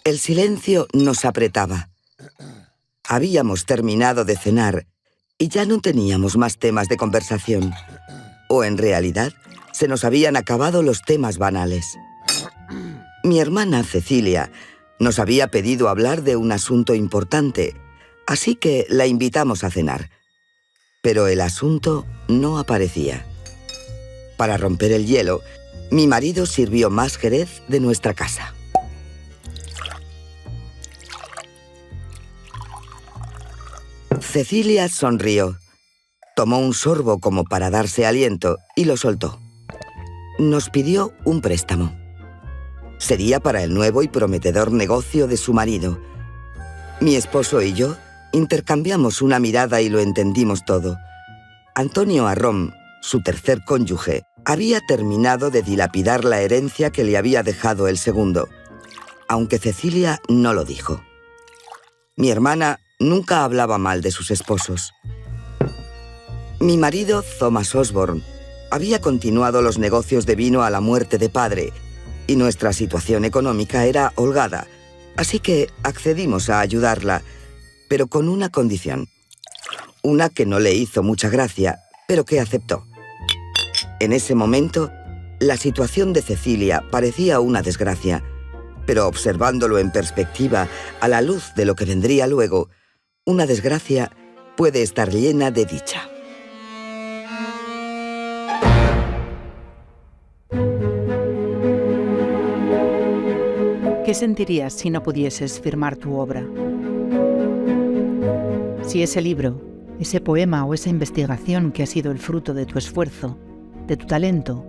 El silencio nos apretaba. Habíamos terminado de cenar y ya no teníamos más temas de conversación. O en realidad, se nos habían acabado los temas banales. Mi hermana Cecilia nos había pedido hablar de un asunto importante, así que la invitamos a cenar. Pero el asunto no aparecía. Para romper el hielo, mi marido sirvió más jerez de nuestra casa. Cecilia sonrió. Tomó un sorbo como para darse aliento y lo soltó. Nos pidió un préstamo. Sería para el nuevo y prometedor negocio de su marido. Mi esposo y yo intercambiamos una mirada y lo entendimos todo. Antonio Arrón, su tercer cónyuge, había terminado de dilapidar la herencia que le había dejado el segundo, aunque Cecilia no lo dijo. Mi hermana nunca hablaba mal de sus esposos. Mi marido, Thomas Osborne, había continuado los negocios de vino a la muerte de padre y nuestra situación económica era holgada, así que accedimos a ayudarla, pero con una condición. Una que no le hizo mucha gracia, pero que aceptó. En ese momento, la situación de Cecilia parecía una desgracia, pero observándolo en perspectiva, a la luz de lo que vendría luego, una desgracia puede estar llena de dicha. ¿Qué sentirías si no pudieses firmar tu obra? Si ese libro, ese poema o esa investigación que ha sido el fruto de tu esfuerzo, de tu talento,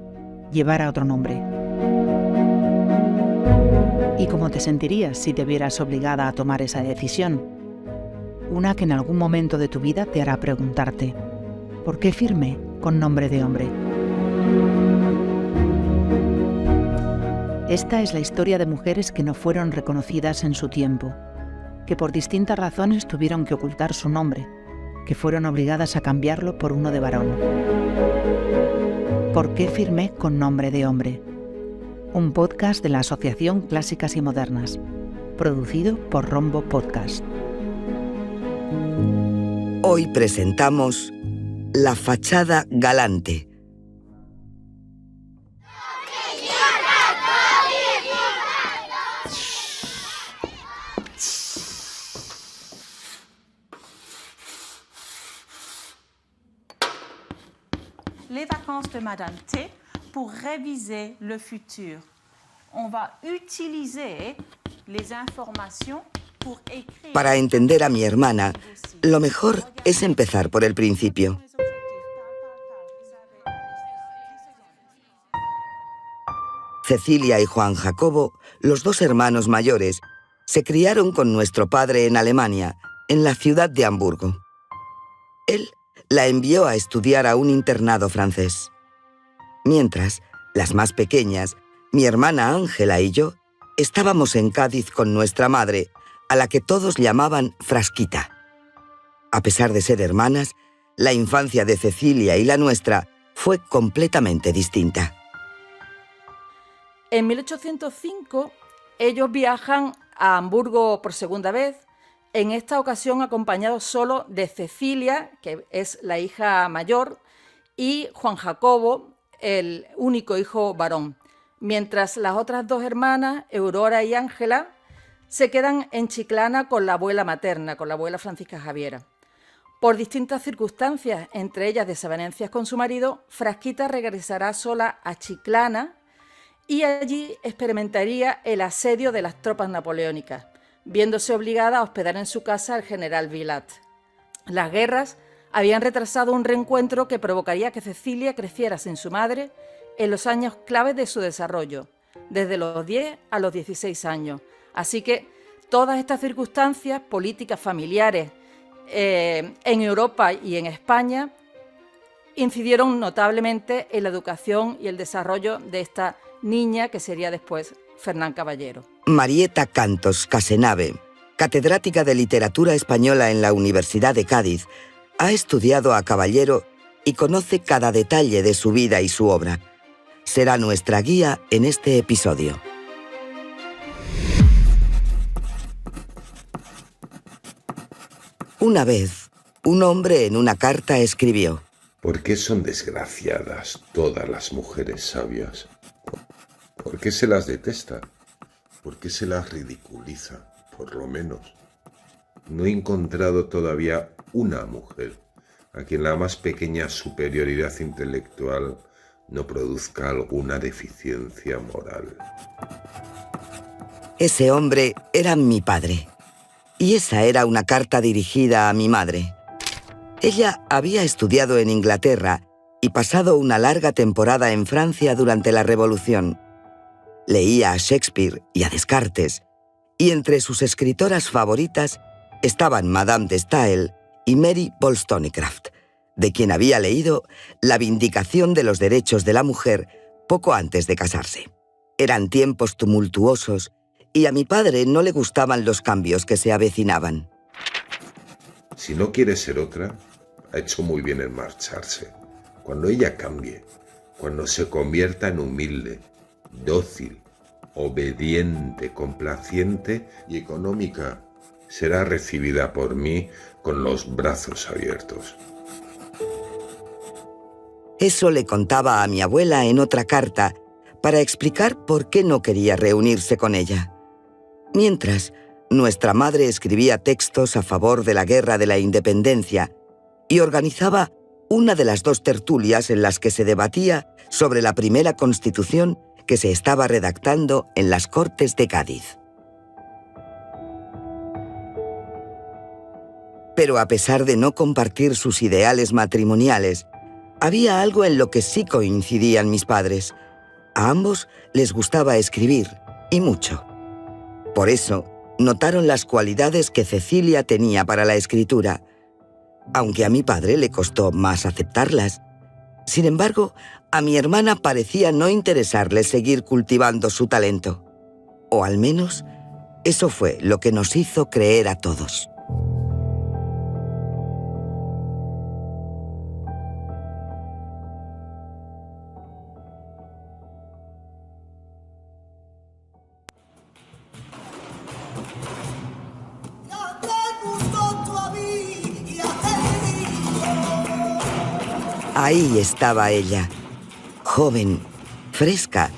llevara otro nombre. ¿Y cómo te sentirías si te vieras obligada a tomar esa decisión? Una que en algún momento de tu vida te hará preguntarte, ¿por qué firmé con nombre de hombre? Esta es la historia de mujeres que no fueron reconocidas en su tiempo, que por distintas razones tuvieron que ocultar su nombre, que fueron obligadas a cambiarlo por uno de varón. ¿Por qué firmé con nombre de hombre? Un podcast de la Asociación Clásicas y Modernas, producido por Rombo Podcast. Hoy presentamos La fachada galante. Les vacances de Madame T pour réviser le futur. On va utiliser les informations pour écrire. Para entender a mi hermana, lo mejor es empezar por el principio. Cecilia y Juan Jacobo, los dos hermanos mayores, se criaron con nuestro padre en Alemania, en la ciudad de Hamburgo. Él la envió a estudiar a un internado francés. Mientras, las más pequeñas, mi hermana Ángela y yo, estábamos en Cádiz con nuestra madre, a la que todos llamaban Frasquita. A pesar de ser hermanas, la infancia de Cecilia y la nuestra fue completamente distinta. En 1805, ellos viajan a Hamburgo por segunda vez, en esta ocasión acompañados solo de Cecilia, que es la hija mayor, y Juan Jacobo, el único hijo varón, mientras las otras dos hermanas, Aurora y Ángela, se quedan en Chiclana con la abuela materna, con la abuela Francisca Javiera. Por distintas circunstancias, entre ellas desavenencias con su marido, Frasquita regresará sola a Chiclana y allí experimentaría el asedio de las tropas napoleónicas, viéndose obligada a hospedar en su casa al general Vilat. Las guerras habían retrasado un reencuentro que provocaría que Cecilia creciera sin su madre en los años claves de su desarrollo, desde los 10 a los 16 años. Así que todas estas circunstancias políticas familiares en Europa y en España incidieron notablemente en la educación y el desarrollo de esta niña que sería después Fernán Caballero. Marieta Cantos Casenave, catedrática de Literatura Española en la Universidad de Cádiz, ha estudiado a Caballero y conoce cada detalle de su vida y su obra. Será nuestra guía en este episodio. Una vez, un hombre en una carta escribió: ¿Por qué son desgraciadas todas las mujeres sabias? ¿Por qué se las detesta? ¿Por qué se las ridiculiza? Por lo menos. No he encontrado todavía una mujer a quien la más pequeña superioridad intelectual no produzca alguna deficiencia moral. Ese hombre era mi padre, y esa era una carta dirigida a mi madre. Ella había estudiado en Inglaterra y pasado una larga temporada en Francia durante la Revolución. Leía a Shakespeare y a Descartes, y entre sus escritoras favoritas estaban Madame de Staël y Mary Wollstonecraft, de quien había leído La vindicación de los derechos de la mujer poco antes de casarse. Eran tiempos tumultuosos y a mi padre no le gustaban los cambios que se avecinaban. Si no quiere ser otra, ha hecho muy bien en marcharse. Cuando ella cambie, cuando se convierta en humilde, dócil, obediente, complaciente y económica, será recibida por mí con los brazos abiertos. Eso le contaba a mi abuela en otra carta para explicar por qué no quería reunirse con ella. Mientras, nuestra madre escribía textos a favor de la Guerra de la Independencia y organizaba una de las 2 tertulias en las que se debatía sobre la primera Constitución que se estaba redactando en las Cortes de Cádiz. Pero a pesar de no compartir sus ideales matrimoniales, había algo en lo que sí coincidían mis padres. A ambos les gustaba escribir, y mucho. Por eso, notaron las cualidades que Cecilia tenía para la escritura, aunque a mi padre le costó más aceptarlas. Sin embargo, a mi hermana parecía no interesarle seguir cultivando su talento. O al menos, eso fue lo que nos hizo creer a todos. Ahí estaba ella, joven, fresca,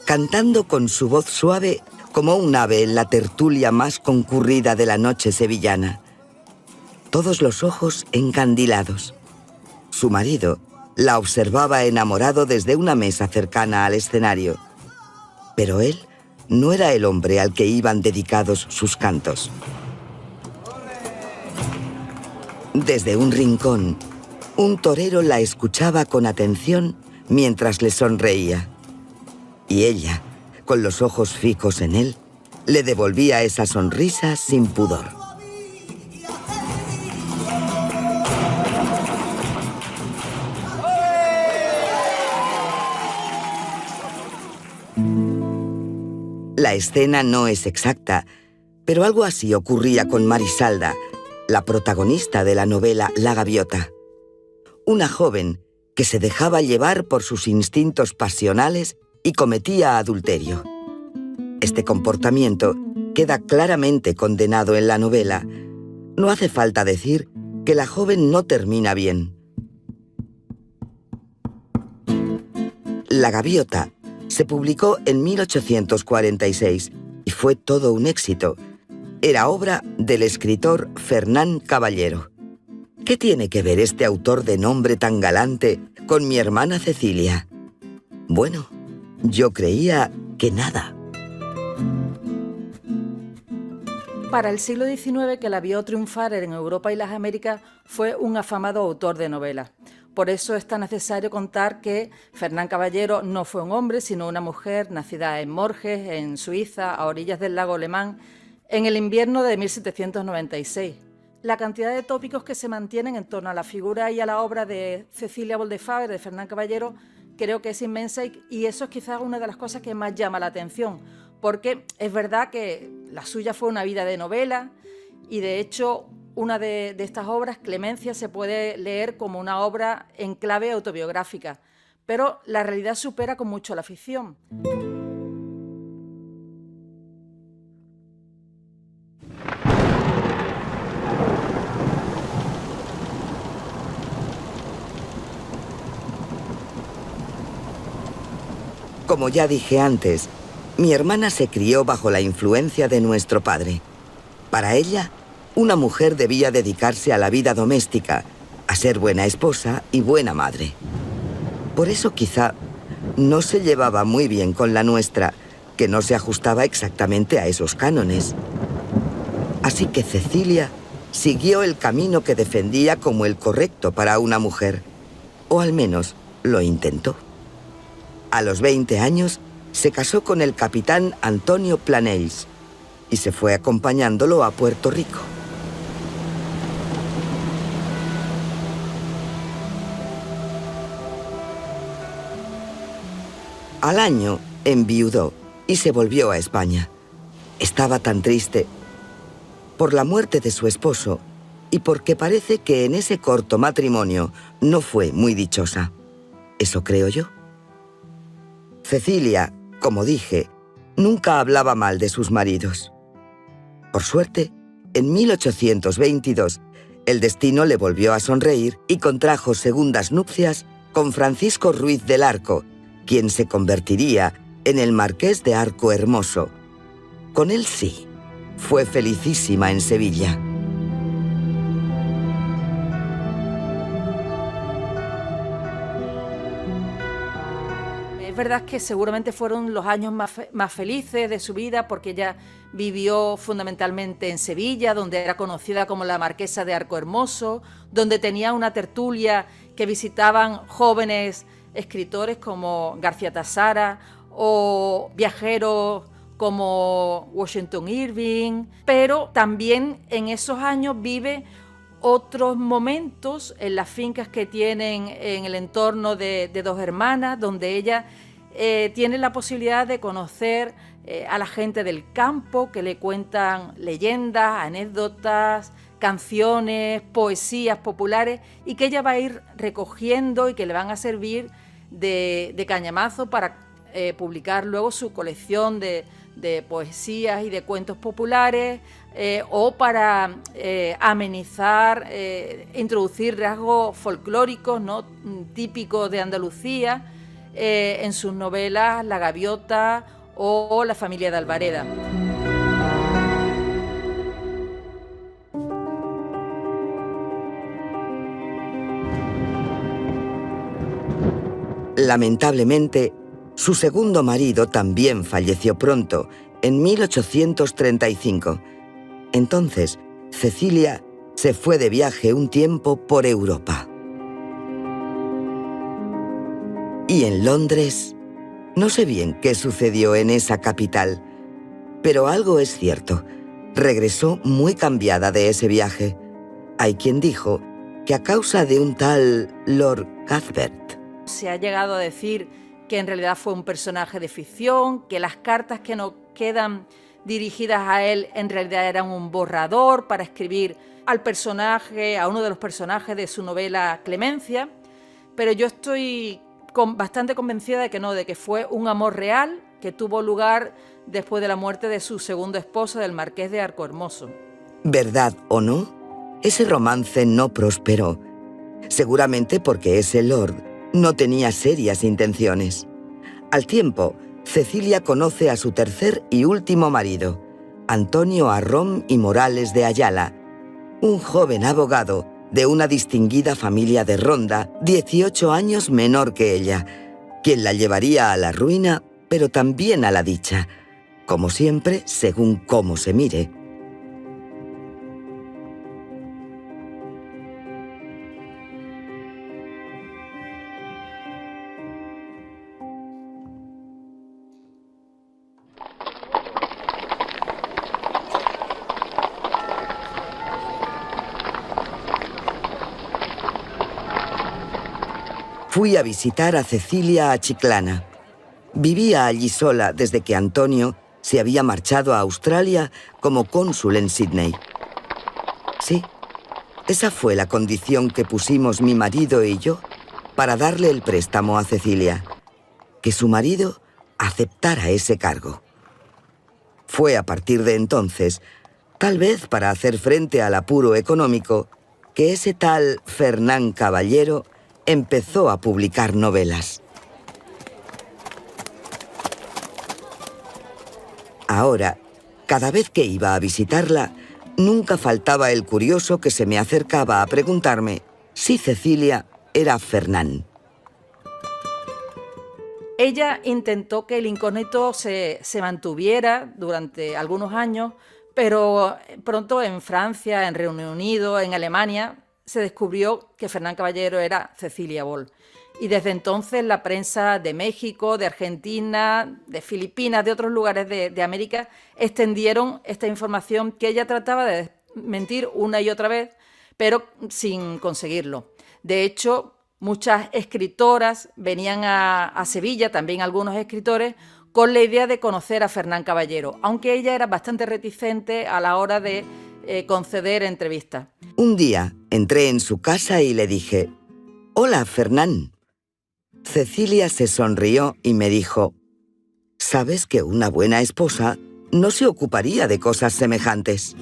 cantando con su voz suave como un ave en la tertulia más concurrida de la noche sevillana. Todos los ojos encandilados. Su marido la observaba enamorado desde una mesa cercana al escenario. Pero él no era el hombre al que iban dedicados sus cantos. Desde un rincón, un torero la escuchaba con atención mientras le sonreía. Y ella, con los ojos fijos en él, le devolvía esa sonrisa sin pudor. La escena no es exacta, pero algo así ocurría con Marisalda, la protagonista de la novela La Gaviota. Una joven que se dejaba llevar por sus instintos pasionales y cometía adulterio. Este comportamiento queda claramente condenado en la novela. No hace falta decir que la joven no termina bien. La Gaviota se publicó en 1846 y fue todo un éxito. Era obra del escritor Fernán Caballero. ¿Qué tiene que ver este autor de nombre tan galante con mi hermana Cecilia? Bueno, yo creía que nada. Para el siglo XIX, que la vio triunfar en Europa y las Américas, fue un afamado autor de novelas. Por eso es tan necesario contar que Fernán Caballero no fue un hombre, sino una mujer nacida en Morges, en Suiza, a orillas del lago Le Mans, en el invierno de 1796. La cantidad de tópicos que se mantienen en torno a la figura y a la obra de Cecilia Boldefáver, de Fernán Caballero, creo que es inmensa y eso es quizás una de las cosas que más llama la atención, porque es verdad que la suya fue una vida de novela y de hecho una de estas obras, Clemencia, se puede leer como una obra en clave autobiográfica, pero la realidad supera con mucho la ficción. Como ya dije antes, mi hermana se crió bajo la influencia de nuestro padre. Para ella, una mujer debía dedicarse a la vida doméstica, a ser buena esposa y buena madre. Por eso quizá no se llevaba muy bien con la nuestra, que no se ajustaba exactamente a esos cánones. Así que Cecilia siguió el camino que defendía como el correcto para una mujer, o al menos lo intentó. A los 20 años se casó con el capitán Antonio Planells y se fue acompañándolo a Puerto Rico. Al año enviudó y se volvió a España. Estaba tan triste por la muerte de su esposo y porque parece que en ese corto matrimonio no fue muy dichosa. Eso creo yo. Cecilia, como dije, nunca hablaba mal de sus maridos. Por suerte, en 1822, el destino le volvió a sonreír y contrajo segundas nupcias con Francisco Ruiz del Arco, quien se convertiría en el Marqués de Arco Hermoso. Con él sí, fue felicísima en Sevilla. Es verdad que seguramente fueron los años más felices de su vida, porque ella vivió fundamentalmente en Sevilla, donde era conocida como la Marquesa de Arco Hermoso, donde tenía una tertulia que visitaban jóvenes escritores como García Tassara o viajeros como Washington Irving, pero también en esos años vive otros momentos en las fincas que tienen en el entorno de Dos Hermanas, donde ella tiene la posibilidad de conocer a la gente del campo, que le cuentan leyendas, anécdotas, canciones, poesías populares, y que ella va a ir recogiendo y que le van a servir de cañamazo para publicar luego su colección de poesías y de cuentos populares, o para amenizar, introducir rasgos folclóricos, ¿no?, típicos de Andalucía, en sus novelas La Gaviota o La familia de Albareda. Lamentablemente, su segundo marido también falleció pronto, en 1835. Entonces, Cecilia se fue de viaje un tiempo por Europa. Y en Londres, no sé bien qué sucedió en esa capital, pero algo es cierto. Regresó muy cambiada de ese viaje. Hay quien dijo que a causa de un tal Lord Cuthbert. Se ha llegado a decir que en realidad fue un personaje de ficción, que las cartas que nos quedan dirigidas a él en realidad eran un borrador para escribir al personaje, a uno de los personajes de su novela Clemencia, pero yo estoy bastante convencida de que no, de que fue un amor real que tuvo lugar después de la muerte de su segundo esposo, del Marqués de Arco Hermoso. ¿Verdad o no? Ese romance no prosperó, seguramente porque ese lord no tenía serias intenciones. Al tiempo, Cecilia conoce a su tercer y último marido, Antonio Arrón y Morales de Ayala, un joven abogado de una distinguida familia de Ronda, 18 años menor que ella, quien la llevaría a la ruina, pero también a la dicha, como siempre, según cómo se mire. Fui a visitar a Cecilia a Chiclana. Vivía allí sola desde que Antonio se había marchado a Australia como cónsul en Sydney. Sí, esa fue la condición que pusimos mi marido y yo para darle el préstamo a Cecilia, que su marido aceptara ese cargo. Fue a partir de entonces, tal vez para hacer frente al apuro económico, que ese tal Fernán Caballero empezó a publicar novelas. ahora, cada vez que iba a visitarla, nunca faltaba el curioso que se me acercaba a preguntarme si Cecilia era Fernán. Ella intentó que el incógnito se mantuviera durante algunos años, pero pronto en Francia, en Reino Unido, en Alemania, se descubrió que Fernán Caballero era Cecilia Boll. Y desde entonces la prensa de México, de Argentina, de Filipinas, de otros lugares de América, extendieron esta información que ella trataba de desmentir una y otra vez, pero sin conseguirlo. De hecho, muchas escritoras venían a Sevilla, también algunos escritores, con la idea de conocer a Fernán Caballero, aunque ella era bastante reticente a la hora de conceder entrevistas. Un día entré en su casa y le dije: «Hola, Fernán». Cecilia se sonrió y me dijo: «Sabes que una buena esposa no se ocuparía de cosas semejantes».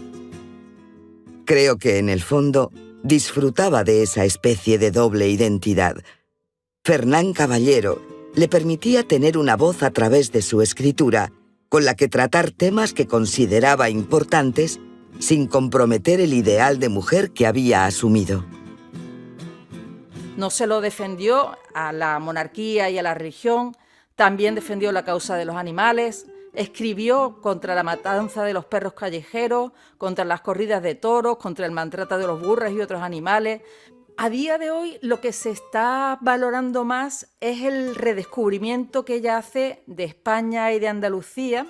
Creo que en el fondo disfrutaba de esa especie de doble identidad. Fernán Caballero le permitía tener una voz a través de su escritura, con la que tratar temas que consideraba importantes sin comprometer el ideal de mujer que había asumido. No se lo defendió a la monarquía y a la religión, también defendió la causa de los animales, escribió contra la matanza de los perros callejeros, contra las corridas de toros, contra el maltrato de los burros y otros animales. A día de hoy lo que se está valorando más es el redescubrimiento que ella hace de España y de Andalucía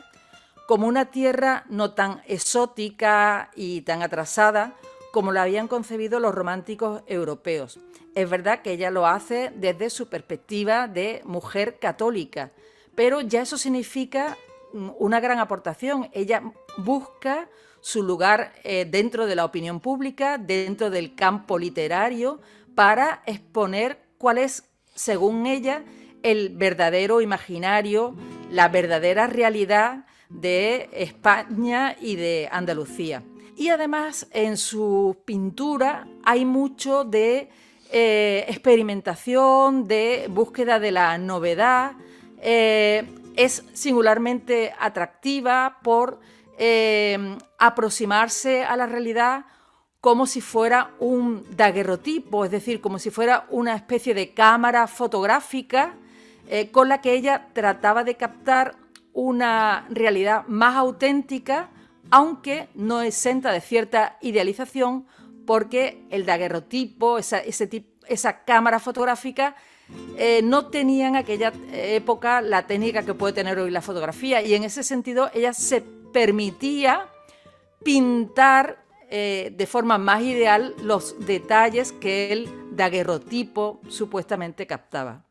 como una tierra no tan exótica y tan atrasada como la habían concebido los románticos europeos. Es verdad que ella lo hace desde su perspectiva de mujer católica, pero ya eso significa una gran aportación. Ella busca su lugar dentro de la opinión pública, dentro del campo literario, para exponer cuál es, según ella, el verdadero imaginario, la verdadera realidad de España y de Andalucía. Y además en su pintura hay mucho de experimentación, de búsqueda de la novedad. Es singularmente atractiva por aproximarse a la realidad como si fuera un daguerrotipo, es decir, como si fuera una especie de cámara fotográfica con la que ella trataba de captar una realidad más auténtica, aunque no exenta de cierta idealización, porque el daguerrotipo, esa cámara fotográfica, no tenía en aquella época la técnica que puede tener hoy la fotografía, y en ese sentido ella se permitía pintar de forma más ideal los detalles que el daguerrotipo supuestamente captaba.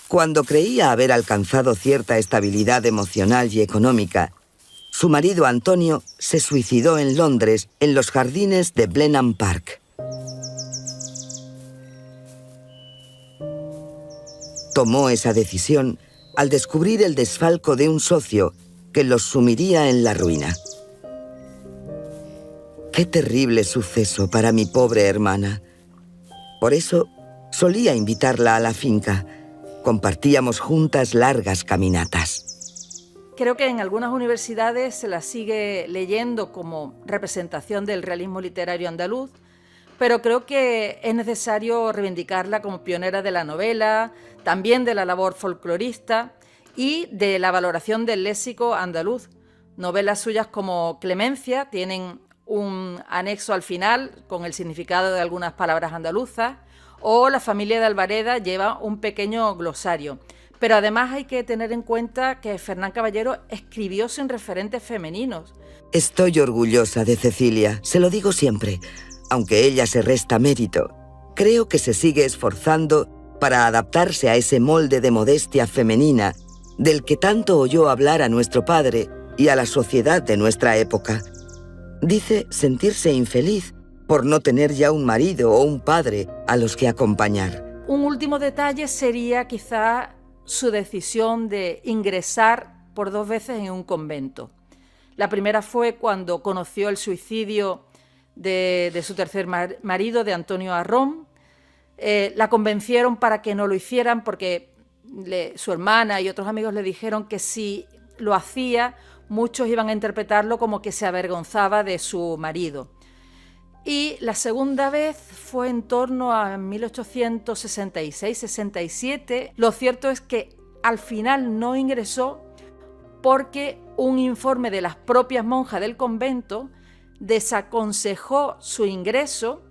Cuando creía haber alcanzado cierta estabilidad emocional y económica, su marido Antonio se suicidó en Londres, en los jardines de Blenheim Park. Tomó esa decisión al descubrir el desfalco de un socio que los sumiría en la ruina. Qué terrible suceso para mi pobre hermana. Por eso solía invitarla a la finca. Compartíamos juntas largas caminatas. Creo que en algunas universidades se la sigue leyendo como representación del realismo literario andaluz, pero creo que es necesario reivindicarla como pionera de la novela, también de la labor folclorista y de la valoración del léxico andaluz. Novelas suyas como Clemencia tienen un anexo al final con el significado de algunas palabras andaluzas, o La familia de Albareda lleva un pequeño glosario. Pero además hay que tener en cuenta que Fernán Caballero escribió sin referentes femeninos. Estoy orgullosa de Cecilia, se lo digo siempre. Aunque ella se resta mérito, creo que se sigue esforzando para adaptarse a ese molde de modestia femenina del que tanto oyó hablar a nuestro padre y a la sociedad de nuestra época. Dice sentirse infeliz por no tener ya un marido o un padre a los que acompañar. Un último detalle sería quizá su decisión de ingresar por 2 veces en un convento. La primera fue cuando conoció el suicidio de su tercer marido, de Antonio Arrón. La convencieron para que no lo hicieran porque su hermana y otros amigos le dijeron que si lo hacía, muchos iban a interpretarlo como que se avergonzaba de su marido. Y la segunda vez fue en torno a 1866-67. Lo cierto es que al final no ingresó porque un informe de las propias monjas del convento desaconsejó su ingreso,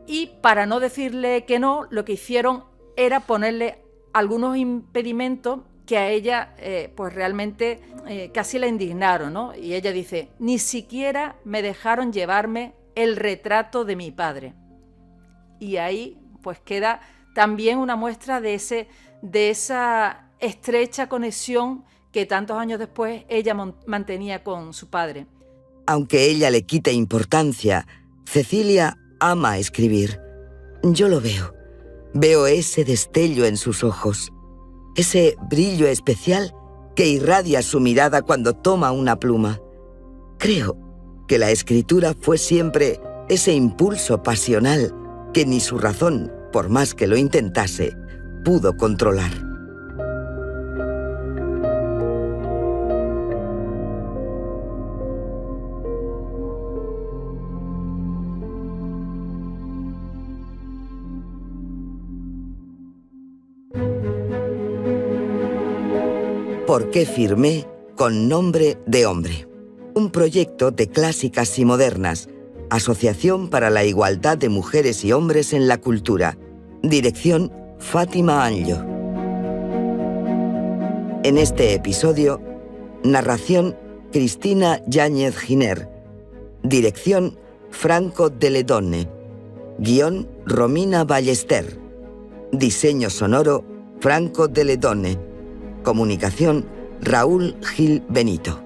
y para no decirle que no, lo que hicieron era ponerle algunos impedimentos que a ella pues realmente casi la indignaron, ¿no? Y ella dice: ni siquiera me dejaron llevarme el retrato de mi padre. Y ahí pues queda también una muestra de esa estrecha conexión que tantos años después ella mantenía con su padre. Aunque ella le quite importancia, Cecilia ama escribir. Yo lo veo. Veo ese destello en sus ojos, ese brillo especial que irradia su mirada cuando toma una pluma. Creo que la escritura fue siempre ese impulso pasional que ni su razón, por más que lo intentase, pudo controlar. ¿Por qué firmé con nombre de hombre? Un proyecto de clásicas y modernas, Asociación para la Igualdad de Mujeres y Hombres en la Cultura. Dirección Fátima Anllo. En este episodio, narración Cristina Yáñez Giner. Dirección Franco de Ledone. Guión Romina Ballester. Diseño sonoro Franco de Ledone. Comunicación Raúl Gil Benito.